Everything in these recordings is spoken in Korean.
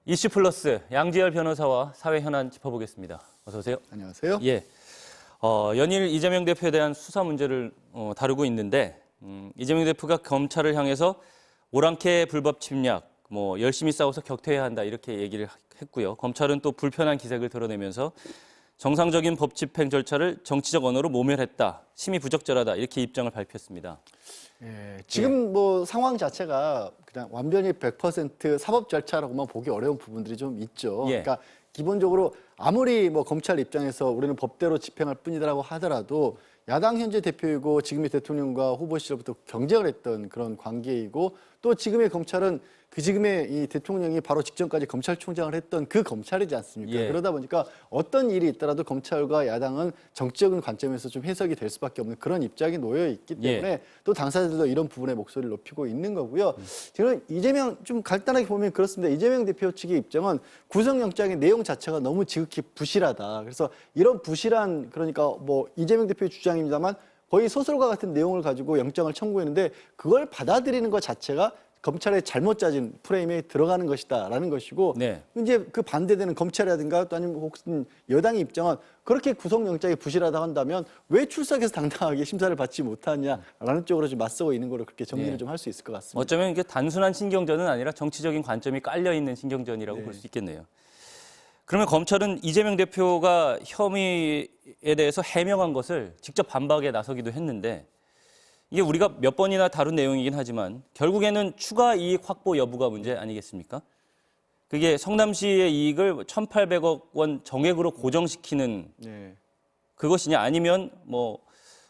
이슈 플러스 양지열 변호사와 사회 현안 짚어보겠습니다. 어서 오세요. 안녕하세요. 예, 연일 이재명 대표에 대한 수사 문제를 다루고 있는데 이재명 대표가 검찰을 향해서 오랑캐 불법 침략, 열심히 싸워서 격퇴해야 한다 이렇게 얘기를 했고요. 검찰은 또 불편한 기색을 드러내면서 정상적인 법 집행 절차를 정치적 언어로 모멸했다, 심히 부적절하다 이렇게 입장을 발표했습니다. 예, 지금 뭐 상황 자체가 그냥 완전히 100% 사법 절차라고만 보기 어려운 부분들이 좀 있죠. 예. 그러니까 기본적으로 아무리 뭐 검찰 입장에서 우리는 법대로 집행할 뿐이라고 하더라도 야당 현재 대표이고 지금의 대통령과 후보 시절부터 경쟁을 했던 그런 관계이고 또 지금의 검찰은 그 지금의 이 대통령이 바로 직전까지 검찰총장을 했던 그 검찰이지 않습니까? 예. 그러다 보니까 어떤 일이 있더라도 검찰과 야당은 정치적인 관점에서 좀 해석이 될 수밖에 없는 그런 입장이 놓여 있기 때문에 또 당사자들도 이런 부분에 목소리를 높이고 있는 거고요. 저는 이재명 좀 간단하게 보면 그렇습니다. 이재명 대표 측의 입장은 구속영장의 내용 자체가 너무 지극히 부실하다. 그래서 이런 부실한 그러니까 뭐 이재명 대표의 주장입니다만 거의 소설과 같은 내용을 가지고 영장을 청구했는데 그걸 받아들이는 것 자체가 검찰의 잘못 짜진 프레임에 들어가는 것이다라는 것이고 네. 이제 그 반대되는 검찰이라든가 또 아니면 혹은 여당의 입장은 그렇게 구속영장이 부실하다 한다면 왜 출석해서 당당하게 심사를 받지 못하냐라는 쪽으로 좀 맞서고 있는 거로 그렇게 정리를 네. 좀 할 수 있을 것 같습니다. 어쩌면 이게 단순한 신경전은 아니라 정치적인 관점이 깔려 있는 신경전이라고 볼 수 있겠네요. 그러면 검찰은 이재명 대표가 혐의에 대해서 해명한 것을 직접 반박에 나서기도 했는데 이게 우리가 몇 번이나 다룬 내용이긴 하지만 결국에는 추가 이익 확보 여부가 문제 아니겠습니까? 그게 성남시의 이익을 1,800억 원 정액으로 고정시키는 네. 그것이냐 아니면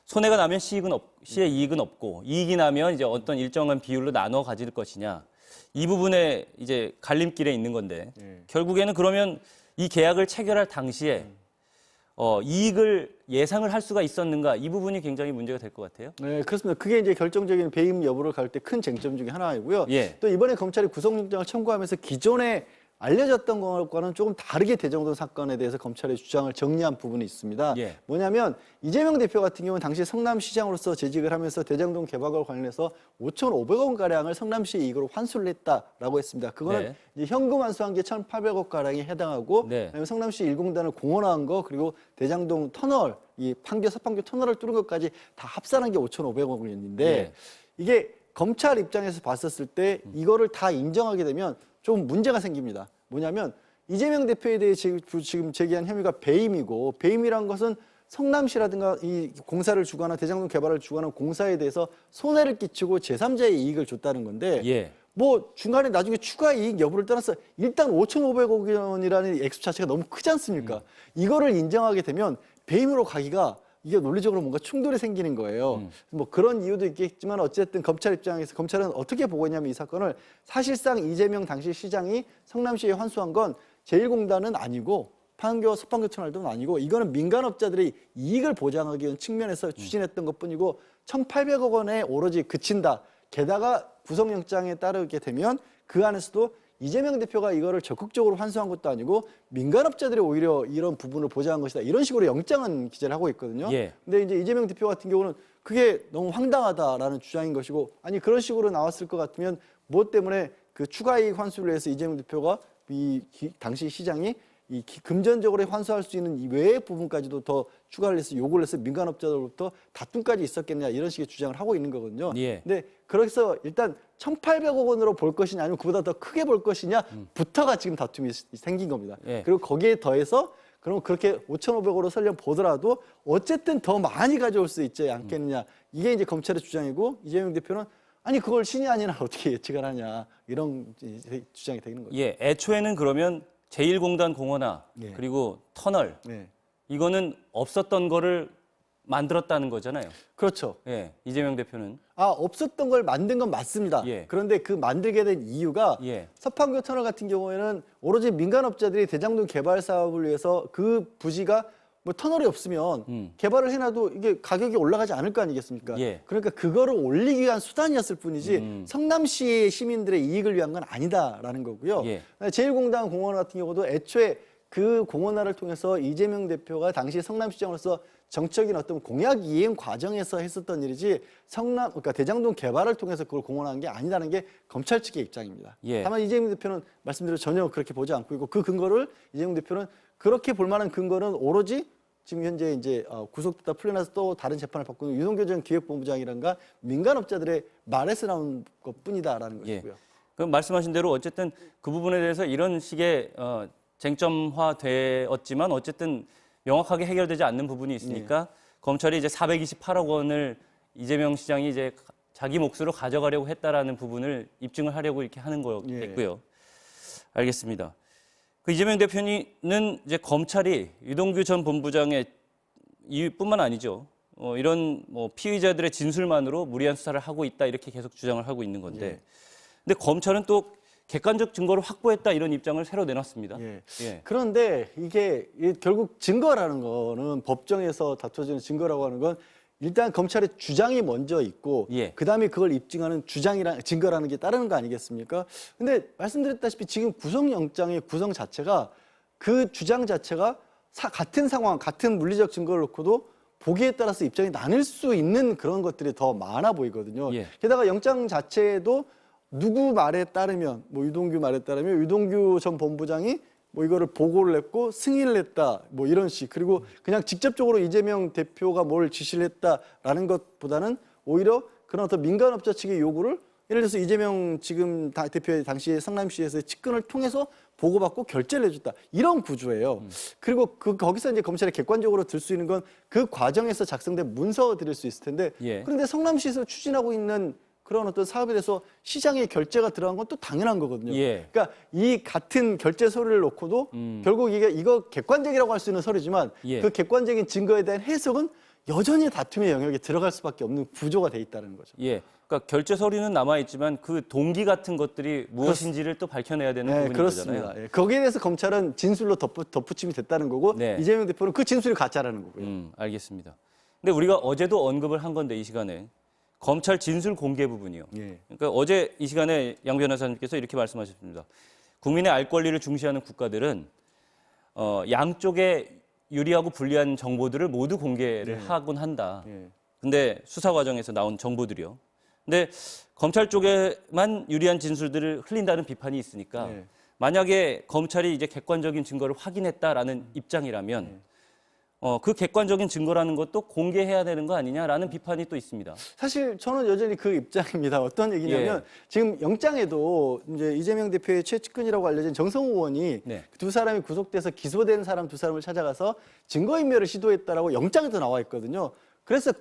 손해가 나면 시의 이익은 없고 이익이 나면 이제 어떤 일정한 비율로 나눠 가질 것이냐 이 부분에 이제 갈림길에 있는 건데 결국에는 그러면 이 계약을 체결할 당시에 이익을 예상을 할 수가 있었는가 이 부분이 굉장히 문제가 될 것 같아요. 네, 그렇습니다. 그게 이제 결정적인 배임 여부를 갈 때 큰 쟁점 중에 하나이고요. 예. 또 이번에 검찰이 구속영장을 청구하면서 기존에 알려졌던 것과는 조금 다르게 대정동 사건에 대해서 검찰의 주장을 정리한 부분이 있습니다. 예. 뭐냐면 이재명 대표 같은 경우는 당시 성남시장으로서 재직을 하면서 대장동 개발과 관련해서 5,500억 가량을 성남시 이익으로 환수를 했다라고 했습니다. 그거는 네. 이제 현금 환수한 게 1,800억 가량에 해당하고 네. 그다음에 성남시 1공단을 공원화한 거 그리고 대장동 터널 이 서판교 터널을 뚫은 것까지 다 합산한 게 5,500억 원인데 예. 이게 검찰 입장에서 봤었을 때 이거를 다 인정하게 되면 좀 문제가 생깁니다. 뭐냐면 이재명 대표에 대해 지금 제기한 혐의가 배임이고 배임이란 것은 성남시라든가 이 공사를 주거나 대장동 개발을 주거나 공사에 대해서 손해를 끼치고 제3자의 이익을 줬다는 건데 예. 뭐 중간에 나중에 추가 이익 여부를 떠나서 일단 5,500억 원이라는 액수 자체가 너무 크지 않습니까? 이거를 인정하게 되면 배임으로 가기가 이게 논리적으로 뭔가 충돌이 생기는 거예요. 뭐 그런 이유도 있겠지만 어쨌든 검찰 입장에서 검찰은 어떻게 보고 있냐면 이 사건을 사실상 이재명 당시 시장이 성남시에 환수한 건 제1공단은 아니고 서판교 터널도 아니고 이거는 민간업자들이 이익을 보장하기 위한 측면에서 추진했던 것뿐이고 1,800억 원에 오로지 그친다. 게다가 구속영장에 따르게 되면 그 안에서도 이재명 대표가 이거를 적극적으로 환수한 것도 아니고 민간업자들이 오히려 이런 부분을 보장한 것이다. 이런 식으로 영장은 기재를 하고 있거든요. 예. 근데 이제 이재명 대표 같은 경우는 그게 너무 황당하다라는 주장인 것이고 아니 그런 식으로 나왔을 것 같으면 뭐 때문에 그 추가이익 환수를 해서 이재명 대표가 당시 시장이 금전적으로 환수할 수 있는 이 외의 부분까지도 더 추가를 해서 요구를 해서 민간업자들로부터 다툼까지 있었겠냐 이런 식의 주장을 하고 있는 거거든요. 예. 근데 그래서 일단 1,800억 원으로 볼 것이냐 아니면 그보다 더 크게 볼 것이냐부터가 지금 다툼이 생긴 겁니다. 예. 그리고 거기에 더해서 그럼 그렇게 5,500억으로 설령 보더라도 어쨌든 더 많이 가져올 수 있지 않겠느냐. 이게 이제 검찰의 주장이고 이재명 대표는 아니 그걸 신이 아니나 어떻게 예측을 하냐 이런 주장이 되는 거죠. 예, 애초에는 그러면 제1공단 공원화 예. 그리고 터널 네. 이거는 없었던 거를 만들었다는 거잖아요. 그렇죠. 예, 이재명 대표는 없었던 걸 만든 건 맞습니다. 예. 그런데 그 만들게 된 이유가 예. 서판교 터널 같은 경우에는 오로지 민간업자들이 대장동 개발 사업을 위해서 그 부지가 뭐 터널이 없으면 개발을 해놔도 이게 가격이 올라가지 않을 거 아니겠습니까? 예. 그러니까 그거를 올리기 위한 수단이었을 뿐이지 성남시의 시민들의 이익을 위한 건 아니다라는 거고요. 예. 제1공단 공원 같은 경우도 애초에 그 공언화를 통해서 이재명 대표가 당시 성남시장으로서 정책인 어떤 공약 이행 과정에서 했었던 일이지 그러니까 대장동 개발을 통해서 그걸 공언한 게 아니라는 게 검찰 측의 입장입니다. 예. 다만 이재명 대표는 말씀대로 전혀 그렇게 보지 않고 있고 그 근거를 이재명 대표는 그렇게 볼 만한 근거는 오로지 지금 현재 이제 구속됐다 풀려나서 또 다른 재판을 받고 있는 유동규 전 기획본부장이란가 민간업자들의 말에서 나온 것뿐이다라는 예. 것이고요. 그럼 말씀하신 대로 어쨌든 그 부분에 대해서 이런 식의 쟁점화되었지만 어쨌든 명확하게 해결되지 않는 부분이 있으니까 검찰이 이제 428억 원을 이재명 시장이 이제 자기 몫으로 가져가려고 했다라는 부분을 입증을 하려고 이렇게 하는 거겠고요. 알겠습니다. 그 이재명 대표는 이제 검찰이 유동규 전 본부장의 이뿐만 아니죠. 이런 뭐 피의자들의 진술만으로 무리한 수사를 하고 있다 이렇게 계속 주장을 하고 있는 건데, 근데 검찰은 또 객관적 증거를 확보했다 이런 입장을 새로 내놨습니다. 예. 그런데 이게 결국 증거라는 거는 법정에서 다투어지는 증거라고 하는 건 일단 검찰의 주장이 먼저 있고 그다음에 그걸 입증하는 증거라는 게 따르는 거 아니겠습니까? 근데 말씀드렸다시피 지금 구속영장의 구성 자체가 그 주장 자체가 같은 상황, 같은 물리적 증거를 놓고도 보기에 따라서 입장이 나뉠 수 있는 그런 것들이 더 많아 보이거든요. 게다가 영장 자체도 누구 말에 따르면 뭐 유동규 말에 따르면 유동규 전 본부장이 뭐 이거를 보고를 했고 승인을 했다 뭐 이런 식 그리고 그냥 직접적으로 이재명 대표가 뭘 지시를 했다라는 것보다는 오히려 그런 어떤 민간업자 측의 요구를 예를 들어서 이재명 지금 대표의 당시에 성남시에서의 측근을 통해서 보고받고 결재를 해줬다 이런 구조예요. 그리고 거기서 이제 검찰이 객관적으로 들 수 있는 건 그 과정에서 작성된 문서들일 수 있을 텐데 그런데 성남시에서 추진하고 있는 그런 어떤 사업에 대해서 시장의 결재가 들어간 건 또 당연한 거거든요. 그러니까 이 같은 결재 서류를 놓고도 결국 이거 객관적이라고 할 수 있는 서류지만 그 객관적인 증거에 대한 해석은 여전히 다툼의 영역에 들어갈 수밖에 없는 구조가 돼 있다는 거죠. 그러니까 결재 서류는 남아 있지만 그 동기 같은 것들이 무엇인지를 또 밝혀내야 되는 부분인 그렇습니다. 거잖아요. 거기에 대해서 검찰은 진술로 덧붙임이 됐다는 거고 이재명 대표는 그 진술이 가짜라는 거고요. 알겠습니다. 근데 우리가 어제도 언급을 한 건데 이 시간에 검찰 진술 공개 부분이요. 그러니까 어제 이 시간에 양 변호사님께서 이렇게 말씀하셨습니다. 국민의 알 권리를 중시하는 국가들은 양쪽에 유리하고 불리한 정보들을 모두 공개를 하곤 한다. 근데 수사 과정에서 나온 정보들이요. 근데 검찰 쪽에만 유리한 진술들을 흘린다는 비판이 있으니까 만약에 검찰이 이제 객관적인 증거를 확인했다라는 입장이라면 그 객관적인 증거라는 것도 공개해야 되는 거 아니냐라는 비판이 또 있습니다. 사실 저는 여전히 그 입장입니다. 어떤 얘기냐면 지금 영장에도 이제 이재명 대표의 최측근이라고 알려진 정성호 의원이 두 사람이 구속돼서 기소된 사람 두 사람을 찾아가서 증거인멸을 시도했다라고 영장에도 나와 있거든요. 그래서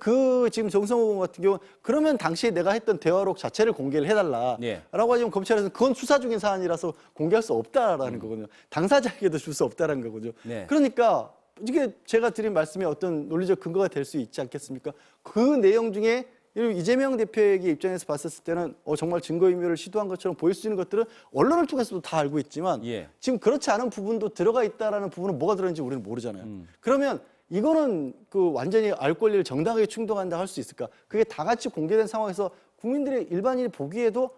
지금 정성호 의원 같은 경우 그러면 당시에 내가 했던 대화록 자체를 공개를 해달라라고 하지만 검찰에서는 그건 수사 중인 사안이라서 공개할 수 없다라는 거거든요. 당사자에게도 줄 수 없다라는 거거든요. 그러니까 이게 제가 드린 말씀에 어떤 논리적 근거가 될 수 있지 않겠습니까? 그 내용 중에 이재명 대표에게 입장에서 봤었을 때는 정말 증거인멸을 시도한 것처럼 보일 수 있는 것들은 언론을 통해서도 다 알고 있지만 지금 그렇지 않은 부분도 들어가 있다라는 부분은 뭐가 들어있는지 우리는 모르잖아요. 그러면 이거는 완전히 알 권리를 정당하게 충돌한다 할 수 있을까? 그게 다 같이 공개된 상황에서 국민들이 일반인이 보기에도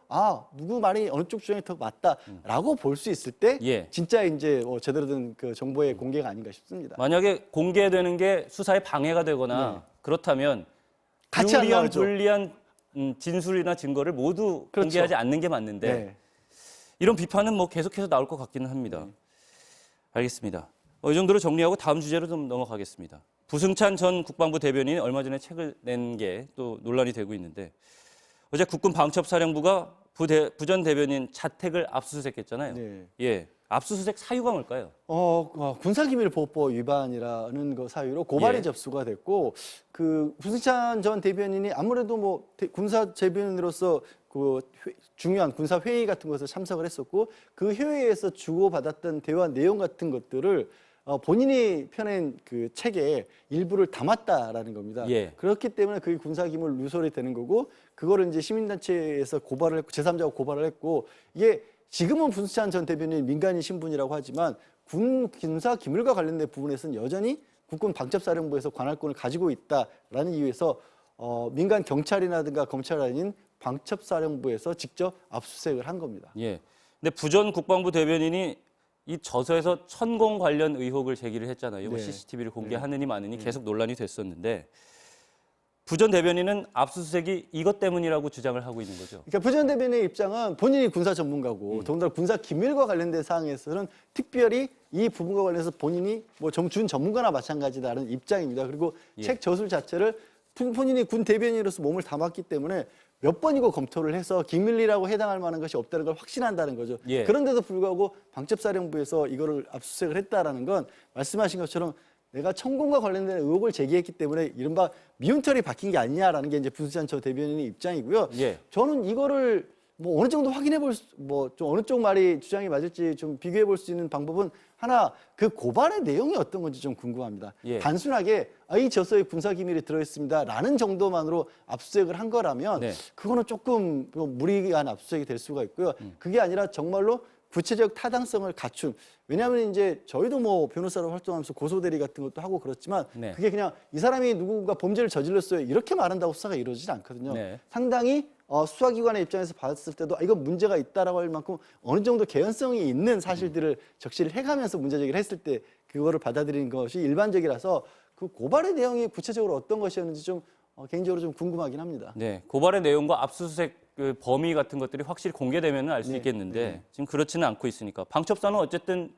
누구 말이 어느 쪽 주장이 더 맞다라고 볼 수 있을 때 진짜 이제 제대로 된 그 정보의 공개가 아닌가 싶습니다. 만약에 공개되는 게 수사에 방해가 되거나 그렇다면 같이 안 유리한 나오죠. 불리한 진술이나 증거를 모두 공개하지 않는 게 맞는데 이런 비판은 뭐 계속해서 나올 것 같기는 합니다. 알겠습니다. 이 정도로 정리하고 다음 주제로 좀 넘어가겠습니다. 부승찬 전 국방부 대변인이 얼마 전에 책을 낸 게 또 논란이 되고 있는데 어제 국군 방첩사령부가 부전 대변인 자택을 압수수색했잖아요. 압수수색 사유가 뭘까요? 군사기밀보호법 위반이라는 거 사유로 고발이 접수가 됐고 부승찬 전 대변인이 아무래도 뭐 군사 대변인으로서 중요한 군사 회의 같은 것에 참석을 했었고 그 회의에서 주고받았던 대화 내용 같은 것들을 본인이 펴낸 그 책에 일부를 담았다라는 겁니다. 그렇기 때문에 그게 군사기밀 누설이 되는 거고 그거를 이제 시민단체에서 고발을 했고 제3자가 고발을 했고 이게 지금은 부승찬 전 대변인 민간인 신분이라고 하지만 군사기밀과 관련된 부분에서는 여전히 국군 방첩사령부에서 관할권을 가지고 있다라는 이유에서 민간 경찰이라든가 검찰이 아닌 방첩사령부에서 직접 압수수색을 한 겁니다. 근데 부전 국방부 대변인이 이 저서에서 천공 관련 의혹을 제기를 했잖아요. 뭐 네. CCTV를 공개하느니 마느니 계속 논란이 됐었는데 부 전 대변인은 압수수색이 이것 때문이라고 주장을 하고 있는 거죠. 그러니까 부 전 대변인의 입장은 본인이 군사 전문가고 더군다나 군사 기밀과 관련된 사항에서는 특별히 이 부분과 관련해서 본인이 뭐 준 전문가나 마찬가지다라는 입장입니다. 그리고 예. 책 저술 자체를 본인이 군 대변인으로서 몸을 담았기 때문에 몇 번이고 검토를 해서 기밀이라고 해당할 만한 것이 없다는 걸 확신한다는 거죠. 예. 그런데도 불구하고 방첩사령부에서 이거를 압수수색을 했다라는 건 말씀하신 것처럼 내가 천공과 관련된 의혹을 제기했기 때문에 이른바 미운털이 박힌 게 아니냐라는 게 이제 부수찬 저 대변인의 입장이고요. 예. 저는 이거를 뭐 어느 정도 확인해 볼 뭐 좀 어느 쪽 말이 주장이 맞을지 좀 비교해 볼 수 있는 방법은 하나 그 고발의 내용이 어떤 건지 좀 궁금합니다. 예. 단순하게 이 저서에 군사 기밀이 들어 있습니다라는 정도만으로 압수수색을 한 거라면 네. 그거는 조금 무리한 압수수색이 될 수가 있고요. 그게 아니라 정말로 구체적 타당성을 갖춘. 왜냐하면 이제 저희도 뭐 변호사로 활동하면서 고소대리 같은 것도 하고 그렇지만 네. 그게 그냥 이 사람이 누군가 범죄를 저질렀어요 이렇게 말한다고 수사가 이루어지지 않거든요. 네. 상당히 수사기관의 입장에서 봤을 때도 이건 문제가 있다라고 할 만큼 어느 정도 개연성이 있는 사실들을 적시를 해가면서 문제 제기를 했을 때 그거를 받아들이는 것이 일반적이라서 그 고발의 내용이 구체적으로 어떤 것이었는지 좀 개인적으로 좀 궁금하긴 합니다. 네, 고발의 내용과 압수수색 그 범위 같은 것들이 확실히 공개되면 알 수 네, 있겠는데 지금 그렇지는 않고 있으니까 방첩사는 어쨌든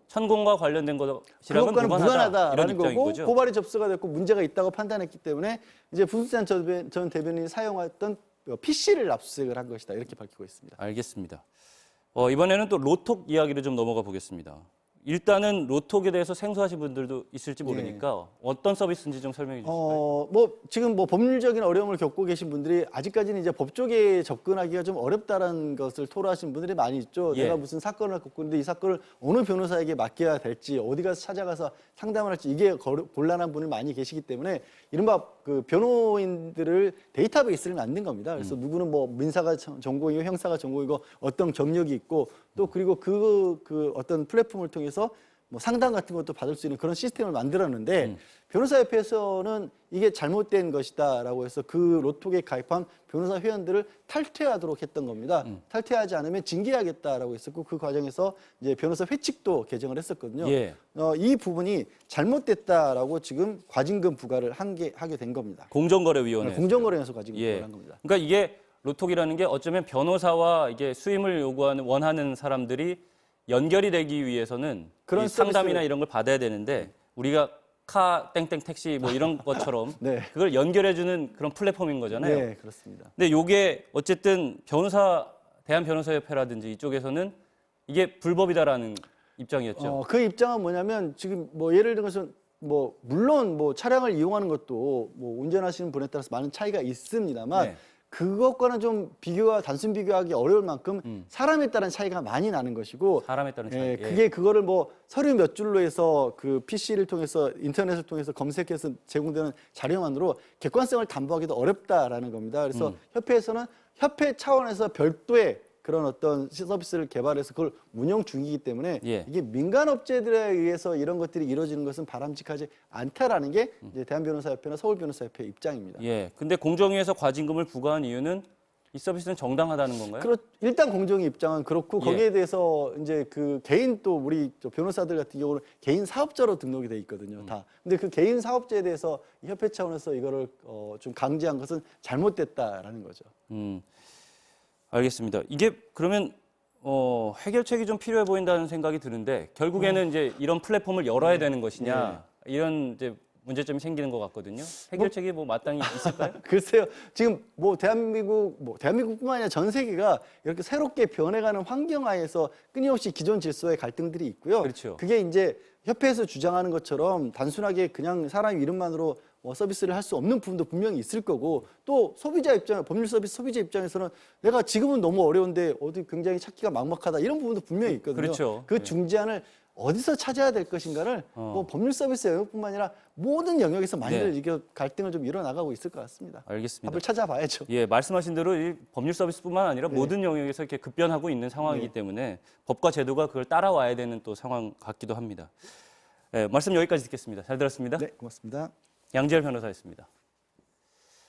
천공과 관련된 것이랑은 그것과는 무관하다 이런 무관하다라는 입장인 거고 거죠. 고발이 접수가 됐고 문제가 있다고 판단했기 때문에 이제 부수찬 전 대변인이 사용했던 PC를 압수수색을 한 것이다 이렇게 밝히고 있습니다. 알겠습니다. 이번에는 또 로톡 이야기를 좀 넘어가 보겠습니다. 일단은 로톡에 대해서 생소하신 분들도 있을지 모르니까 어떤 서비스인지 좀 설명해 주실까요? 뭐 지금 뭐 법률적인 어려움을 겪고 계신 분들이 아직까지는 이제 법 쪽에 접근하기가 좀 어렵다는 것을 토로하시는 분들이 많이 있죠. 예. 내가 무슨 사건을 겪고 있는데 이 사건을 어느 변호사에게 맡겨야 될지 어디 가서 찾아가서 상담을 할지 이게 곤란한 분이 많이 계시기 때문에 이른바 그 변호인들을 데이터베이스를 만든 겁니다. 그래서 누구는 뭐 민사가 전공이고 형사가 전공이고 어떤 경력이 있고 또 그리고 그 어떤 플랫폼을 통해서 뭐 상담 같은 것도 받을 수 있는 그런 시스템을 만들었는데 변호사협회에서는 이게 잘못된 것이다라고 해서 그 로톡에 가입한 변호사 회원들을 탈퇴하도록 했던 겁니다. 탈퇴하지 않으면 징계하겠다라고 했었고 그 과정에서 이제 변호사 회칙도 개정을 했었거든요. 예. 이 부분이 잘못됐다라고 지금 과징금 부과를 하게 된 겁니다. 공정거래위원회. 공정거래에서 과징금 예. 부과를 한 겁니다. 그러니까 이게 로톡이라는 게 어쩌면 변호사와 이게 수임을 원하는 사람들이 연결이 되기 위해서는 그런 이 상담이나 서비스를- 이런 걸 받아야 되는데 우리가 카 땡땡 택시 뭐 이런 것처럼 네. 그걸 연결해주는 그런 플랫폼인 거잖아요. 네, 그렇습니다. 근데 이게 어쨌든 대한변호사협회라든지 이쪽에서는 이게 불법이다라는 입장이었죠. 그 입장은 뭐냐면 지금 뭐 예를 들어서 뭐 물론 뭐 차량을 이용하는 것도 뭐 운전하시는 분에 따라서 많은 차이가 있습니다만 네. 그것과는 좀 단순 비교하기 어려울 만큼 사람에 따른 차이가 많이 나는 것이고 사람에 따른 차이. 예, 예. 그게 그거를 뭐 서류 몇 줄로 해서 그 PC를 통해서 인터넷을 통해서 검색해서 제공되는 자료만으로 객관성을 담보하기도 어렵다라는 겁니다. 그래서 협회에서는 협회 차원에서 별도의 그런 어떤 서비스를 개발해서 그걸 운영 중이기 때문에 예. 이게 민간 업체들에 의해서 이런 것들이 이루어지는 것은 바람직하지 않다라는 게 이제 대한변호사협회나 서울변호사협회 입장입니다. 예. 근데 공정위에서 과징금을 부과한 이유는 이 서비스는 정당하다는 건가요? 일단 공정위 입장은 그렇고 예. 거기에 대해서 이제 그 개인 또 우리 변호사들 같은 경우는 개인 사업자로 등록이 돼 있거든요. 다. 근데 그 개인 사업자에 대해서 이 협회 차원에서 이거를 좀 강제한 것은 잘못됐다라는 거죠. 알겠습니다. 이게 그러면 해결책이 좀 필요해 보인다는 생각이 드는데 결국에는 이제 이런 플랫폼을 열어야 되는 것이냐 이런 이제 문제점이 생기는 것 같거든요. 해결책이 뭐 마땅히 있을까요? 글쎄요. 지금 뭐 대한민국뿐만 아니라 전 세계가 이렇게 새롭게 변해가는 환경하에서 끊임없이 기존 질서의 갈등들이 있고요. 그렇죠. 그게 이제 협회에서 주장하는 것처럼 단순하게 그냥 사람 이름만으로 서비스를 할 수 없는 부분도 분명히 있을 거고 또 법률 서비스 소비자 입장에서는 내가 지금은 너무 어려운데 어디 굉장히 찾기가 막막하다 이런 부분도 분명히 있거든요. 그렇죠. 그 중재안을 어디서 찾아야 될 것인가를 뭐 법률 서비스 영역뿐만 아니라 모든 영역에서 많이들 네. 이게 갈등을 좀 일어나가고 있을 것 같습니다. 알겠습니다. 답을 찾아봐야죠. 예, 말씀하신 대로 이 법률 서비스뿐만 아니라 모든 영역에서 이렇게 급변하고 있는 상황이기 때문에 법과 제도가 그걸 따라와야 되는 또 상황 같기도 합니다. 예, 말씀 여기까지 듣겠습니다. 잘 들었습니다. 네, 고맙습니다. 양지열 변호사였습니다.